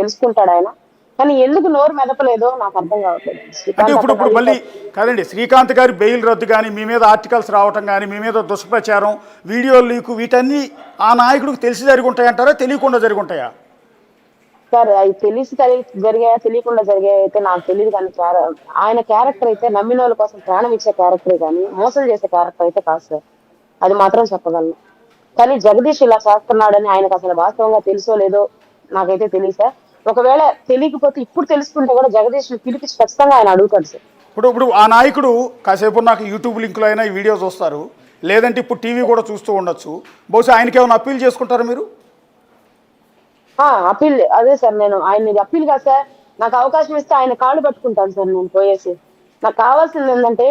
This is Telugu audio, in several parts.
తెలుసుకుంటాడు ఆయన. కానీ ఎందుకు నోరు మెదపలేదో నాకు అర్థం కావట్లేదు. అంటే శ్రీకాంత్ ఇప్పుడు అక్కడ ఇప్పుడు మళ్ళీ కాదండి, శ్రీకాంత్ గారి బెయిల్ రద్దు కానీ, మీ మీద ఆర్టికల్స్ రావటం కానీ, మీ మీద దుష్ప్రచారం, వీడియోలు లీకు, వీటన్నీ ఆ నాయకుడికి తెలిసి జరిగి ఉంటాయంటారా, తెలియకుండా జరిగి ఉంటాయా? సార్ అవి తెలిసి జరిగాయా తెలియకుండా జరిగాయా అయితే నాకు తెలియదు. కానీ ఆయన క్యారెక్టర్ అయితే నమ్మిన వాళ్ళ కోసం ప్రాణం ఇచ్చే క్యారెక్టరే కానీ మోసం చేసే క్యారెక్టర్ అయితే కాదు సార్. అది మాత్రం చెప్పగలను. కానీ జగదీష్ ఇలా చేస్తున్నాడని ఆయనకు అసలు వాస్తవంగా తెలుసో లేదో నాకైతే తెలియదు సార్. ఒకవేళ తెలియకపోతే ఇప్పుడు తెలుసుకుంటే కూడా జగదీష్ పిలిపించి ఖచ్చితంగా ఆయన అడుగుతాడు సార్. ఇప్పుడు ఇప్పుడు ఆ నాయకుడు కాసేపు నాకు యూట్యూబ్ లింక్లో అయినా ఈ వీడియో చూస్తారు, లేదంటే ఇప్పుడు టీవీ కూడా చూస్తూ ఉండొచ్చు. బహుశా ఆయనకి ఏమైనా అప్పీల్ చేసుకుంటారా మీరు? అప్పీల్ అదే సార్, నేను ఆయన అప్పీల్ కాదు సార్, నాకు అవకాశం ఇస్తే ఆయన కాళ్ళు పట్టుకుంటాను సార్ నేను పోయేసి. నాకు కావాల్సింది ఏంటంటే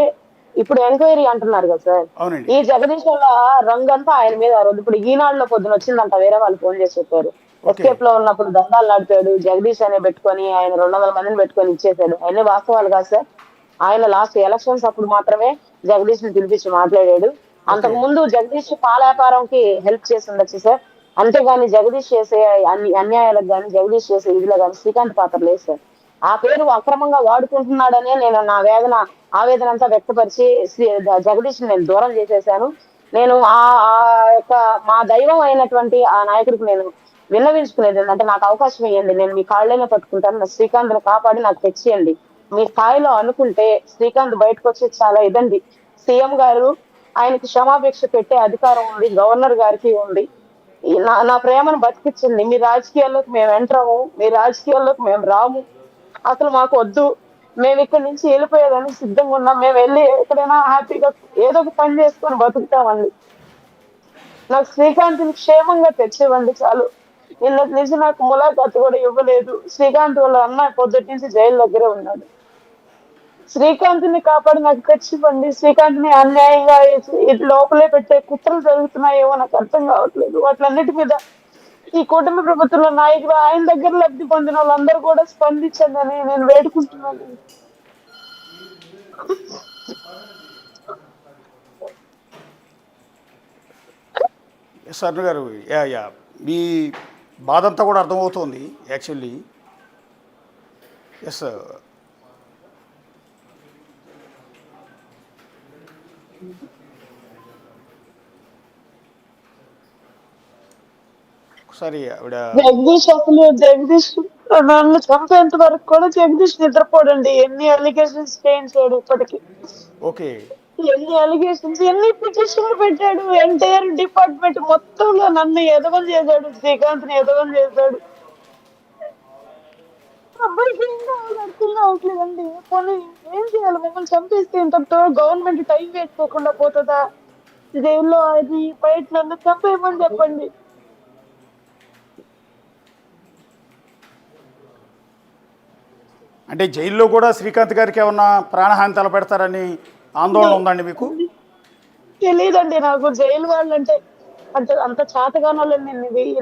ఇప్పుడు ఎంక్వైరీ అంటున్నారు కదా సార్, అవునండి. ఈ జగదీష్ వల్ల రంగంతా ఆయన మీద రోజు ఇప్పుడు ఈనాడులో పొద్దున వచ్చిందంట, వేరే వాళ్ళు ఫోన్ చేసి చెప్పారు. ఎస్కేప్ లో ఉన్నప్పుడు దండాలు నడిపాడు జగదీష్ అనే పెట్టుకొని, ఆయన 200 మందిని పెట్టుకొని ఇచ్చేసాడు. అవన్నీ వాస్తవాలు కాదు సార్. ఆయన లాస్ట్ ఎలక్షన్స్ అప్పుడు మాత్రమే జగదీష్ ని పిలిపించి మాట్లాడాడు. అంతకు ముందు జగదీష్ పాల వ్యాపారంకి హెల్ప్ చేసి ఉండొచ్చు సార్. అంతేగాని జగదీష్ చేసే అన్యాయాలకు గాని, జగదీష్ చేసే ఇదిలో గాని శ్రీకాంత్ పాత్ర లేదు సార్. ఆ పేరు అక్రమంగా వాడుకుంటున్నాడనే నేను నా ఆవేదన అంతా వ్యక్తపరిచి జగదీష్ నేను దూరం చేసేసాను. నేను ఆ ఆ యొక్క మా దైవం అయినటువంటి ఆ నాయకుడికి నేను విన్నవించుకునేది ఏంటంటే, నాకు అవకాశం ఇవ్వండి, నేను మీ కాళ్ళైనా పట్టుకుంటాను, నా శ్రీకాంత్ ని కాపాడి నాకు తెచ్చియండి. మీ స్థాయిలో అనుకుంటే శ్రీకాంత్ బయటకు వచ్చి చాలా ఇదండి. సీఎం గారు ఆయనకి క్షమాభిక్ష పెట్టే అధికారం ఉంది, గవర్నర్ గారికి ఉంది. నా ప్రేమను బతికించండి. మీ రాజకీయాల్లోకి మేము ఎంటరాము, మీ రాజకీయాల్లోకి మేము రాము, అసలు మాకు వద్దు, మేము ఇక్కడి నుంచి వెళ్ళిపోయేదానికి సిద్ధంగా ఉన్నాం, మేము వెళ్ళి ఎక్కడైనా హ్యాపీగా ఏదో ఒక పని చేసుకొని బతుకుతామండి. నాకు శ్రీకాంత్ ని క్షేమంగా తెచ్చివ్వండి చాలు. నిన్నటి నుంచి నాకు ములాఖాతు కూడా ఇవ్వలేదు. శ్రీకాంత్ వాళ్ళ అన్న పొద్దుటి నుంచి జైలు దగ్గరే ఉన్నాడు. శ్రీకాంత్ ని కాపాడి నాకు తెచ్చివ్వండి. శ్రీకాంత్ ని అన్యాయంగా లోపలే పెట్టే కుట్రలు జరుగుతున్నాయేమో నాకు అర్థం కావట్లేదు. వాటిలన్నిటి మీద ఈ కుటుంబ ప్రభుత్వంలో నాయకులు, ఆయన దగ్గర లబ్ధి పొందిన వాళ్ళందరూ కూడా స్పందించండి అని నేను వేడుకుంటున్నాను. సర్ణ గారు, యా యా మీ బాధ అంతా కూడా అర్థమవుతోంది యాక్చువల్లీ. ఎస్, ఒకసారి ఆవిడ జగదీష్ నన్ను చంపేంత వరకు కూడా జగదీష్ నిద్రపోడండి. ఎన్ని అలిగేషన్స్ చేయించాడు ఇప్పటికి, ఓకే, ఎన్ని అలిగేషన్స్, ఎన్ని పిటిషన్లు పెట్టాడు. ఎంటైర్ డిపార్ట్మెంట్ మొత్తంలో నన్ను ఎదవం చేశాడు, శ్రీకాంత్ ని ఎదవం చేశాడు. అబ్బాయికి ఏం కావాలి అర్థం కావట్లేదండి. పోనీ ఏం చేయాలి? మమ్మల్ని చంపేస్తే ఇంతతో గవర్నమెంట్ టైం వేసుకోకుండా పోతుందా? జైల్లో అది బయట నన్ను చంపేయమని చెప్పండి. అంటే జైల్లో కూడా శ్రీకాంత్ గారికి ఏమన్నా ప్రాణహాని తలపెడతారని ఆందోళన ఉందండి మీకు? తెలియదండి నాకు జైలు వాళ్ళంటే అంత చాతగాని వాళ్ళని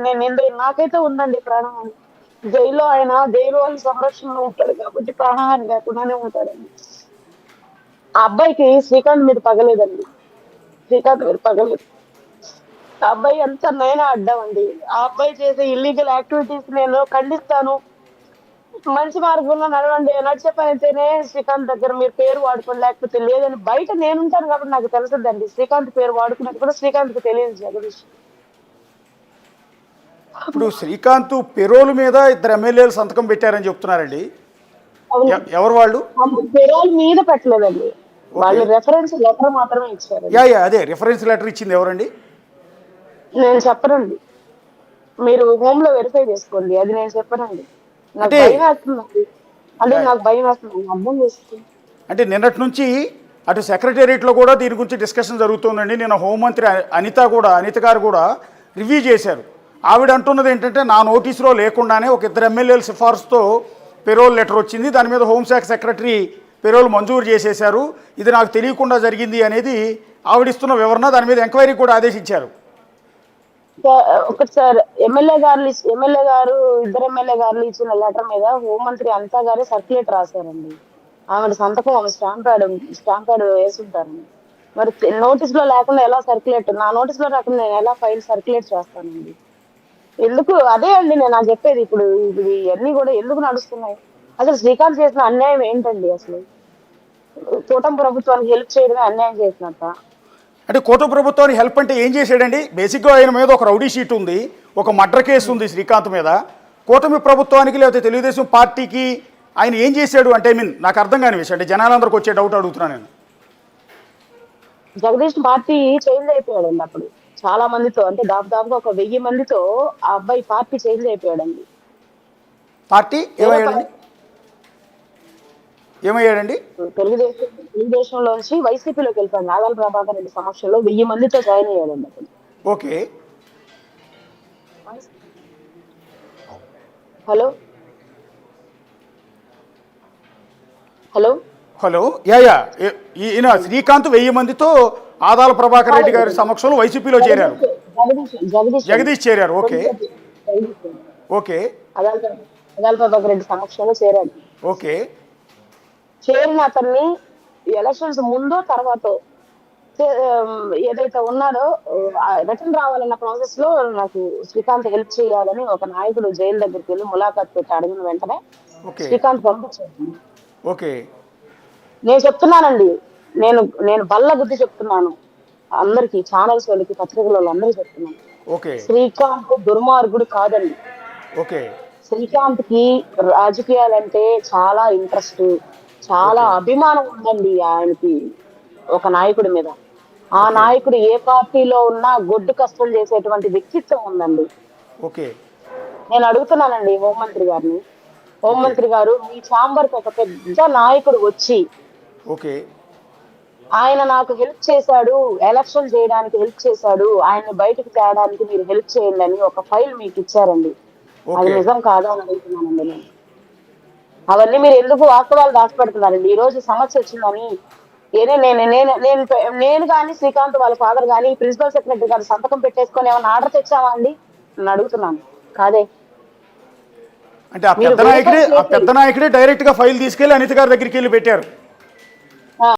నేను నాకైతే ఉందండి ప్రాణహాని. జైల్లో ఆయన జైలు వాళ్ళ సంరక్షణలో ఉంటాడు కాబట్టి ప్రాణహాని లేకుండానే ఉంటాడండి. ఆ అబ్బాయికి శ్రీకాంత్ మీద పగలేదండి, శ్రీకాంత్ మీద పగలేదు. ఆ అబ్బాయి ఎంత నైనా అడ్డామండి. ఆ అబ్బాయి చేసే ఇల్లీగల్ యాక్టివిటీస్ నేను ఖండిస్తాను. మంచి మార్గంలో నడవండి, నడిచే పని అయితేనే శ్రీకాంత్ దగ్గర మీరు పేరు వాడుకోండి, లేకపోతే లేదని. బయట నేనుంటాను కాబట్టి నాకు తెలుసుదండి. శ్రీకాంత్ పేరు వాడుకున్నట్టు కూడా శ్రీకాంత్ కి తెలియదు జగదీష్. ఇప్పుడు శ్రీకాంత్ పెరోల్ మీద 2 ఎమ్మెల్యేలు సంతకం పెట్టారని చెప్తున్నారండి. ఎవరు వాళ్ళు? పెరోల్ మీద పెట్టలేదండి, వాళ్ళు రెఫరెన్స్ లెటర్ మాత్రమే ఇచ్చారు. యా యా అదే రిఫరెన్స్ లెటర్ ఇచ్చింది ఎవరండి? నేను చెప్పనండి, మీరు హోమ్ లో వెరిఫై చేసుకోండి, అది నేను చెప్పనండి. నాకు భయం వేస్తుందండి, అంటే నాకు భయం వేస్తుంది, అర్థం చేసుకోండి. అంటే నిన్నటి నుంచి అటు సెక్రటేరియట్లో కూడా దీని గురించి డిస్కషన్ జరుగుతుందండి. నిన్న హోంమంత్రి అనిత గారు కూడా రివ్యూ చేశారు. ఆవిడ అంటున్నది ఏంటంటే, నా నోటీసులో లేకుండానే ఒక 2 ఎమ్మెల్యేల సిఫార్సుతో పెరోల్ లెటర్ వచ్చింది, దాని మీద హోంశాఖ సెక్రటరీ పెరోల్ మంజూరు చేసేశారు, ఇది నాకు తెలియకుండా జరిగింది అనేది ఆవిడిస్తున్న వివరణ. దాని మీద ఎంక్వైరీ కూడా ఆదేశించారు. ఒకసారి ఎమ్మెల్యే గారు 2 ఎమ్మెల్యే గారు ఇచ్చిన లెటర్ మీద హోంమంత్రి అనిత గారే సర్క్యులేట్ రాశారండి. ఆమె సంతకం, ఆమె స్టాంప్ ప్యాడ్ వేసి ఉంటారండి. మరి నోటీస్ లో లేకుండా ఎలా సర్క్యులేట్, నా నోటీస్ లో రాకుండా నేను ఎలా ఫైల్ సర్క్యులేట్ చేస్తానండి? ఎందుకు అదే అండి నేను చెప్పేది. ఇప్పుడు ఇవన్నీ కూడా ఎందుకు నడుస్తున్నాయి? అసలు శ్రీకాంత్ చేసిన అన్యాయం ఏంటండి అసలు? కూటమి ప్రభుత్వానికి హెల్ప్ చేయడమే అన్యాయం చేసినట్ట. అంటే కూటమి ప్రభుత్వానికి హెల్ప్ అంటే ఏం చేశాడండి? బేసిక్గా ఆయన మీద ఒక రౌడీ షీట్ ఉంది, ఒక మర్డర్ కేసు ఉంది శ్రీకాంత్ మీద. కూటమి ప్రభుత్వానికి లేకపోతే తెలుగుదేశం పార్టీకి ఆయన ఏం చేశాడు అంటే నాకు అర్థం కాని విషయం. అంటే జనాలందరికి వచ్చే డౌట్ అడుగుతున్నాను నేను. జగదీష్ పార్టీ చేంజ్ అయిపోయాడండి అప్పుడు. చాలా మందితో, అంటే దాదాపుగా ఒక 1000 మందితో ఆ అబ్బాయి పార్టీ చేంజ్ అయిపోయాడండి. పార్టీ ఏమయ్యాడండి? తెలుగుదేశంలోంచి వైసీపీలోకి వెళ్ళిపోయాడు. నాగాల ప్రభాకర్ రెడ్డి సమక్షంలో 1000 మందితో జాయిన్ అయ్యాడండి అప్పుడు. ఓకే. హలో హలో హలో ఈయన శ్రీకాంత్ 1000 మందితో ఆదాల ప్రభాకర్ రెడ్డి గారి సమక్షంలో వైసీపీలో చేరారు. జగదీష్ చేరారు. Okay okay. ఆదాల ప్రభాకర్ రెడ్డి సమక్షంలో చేరాడు. ఓకే. చేరిన అతన్ని ఎలక్షన్స్ ముందో తర్వాత ఏదైతే ఉన్నాడో రిటర్న్ రావాలన్న ప్రాసెస్ లో నాకు శ్రీకాంత్ హెల్ప్ చేయాలని ఒక నాయకుడు జైలు దగ్గరికి వెళ్ళి ములాఖాత్ పెట్టి అడిగిన వెంటనే శ్రీకాంత్ పంపించాడు. ఓకే. నేను చెప్తున్నానండి, నేను బల్ల బుద్ధి చెప్తున్నాను అందరికి, ఛానల్స్ వాళ్ళకి, పత్రికల వాళ్ళు అందరూ చెప్తున్నాను. శ్రీకాంత్ దుర్మార్గుడు కాదండి. ఓకే. శ్రీకాంత్ కి రాజకీయాలంటే చాలా ఇంట్రెస్ట్, చాలా అభిమానం ఉందండి ఆయనకి ఒక నాయకుడి మీద. ఆ నాయకుడు ఏ పార్టీలో ఉన్నా గొడ్డు కష్టం చేసేటువంటి వ్యక్తిత్వం ఉందండి. ఓకే. నేను అడుగుతున్నానండి హోంమంత్రి గారిని, హోంమంత్రి గారు మీ ఛాంబర్ కి ఒక పెద్ద నాయకుడు వచ్చి ఓకే ఆయన నాకు హెల్ప్ చేశాడు, ఎలక్షన్ చేయడానికి హెల్ప్ చేశాడు, ఆయన్ని బయటకు తేడానికి మీరు హెల్ప్ చేయండి అని ఒక ఫైల్ మీకు ఇచ్చారండి. అది నిజం కాదా అని అడుగుతున్నానండి నేను. అవన్నీ మీరు ఎందుకు వాస్తవాలు దాచిపెడుతున్నారండి? ఈ రోజు సమస్య వచ్చిందని నేను కానీ శ్రీకాంత్ వాళ్ళ ఫాదర్ కానీ ప్రిన్సిపల్ సెక్రటరీ గారు సంతకం పెట్టేసుకొని ఏమైనా ఆర్డర్ తెచ్చావా అండి నేను అడుగుతున్నాను. కాదే. అంటే ఆ పెద్ద నాయకుడే డైరెక్ట్ గా ఫైల్ తీసుకెళ్లి అనిత గారి దగ్గరికి వెళ్ళి పెట్టారు.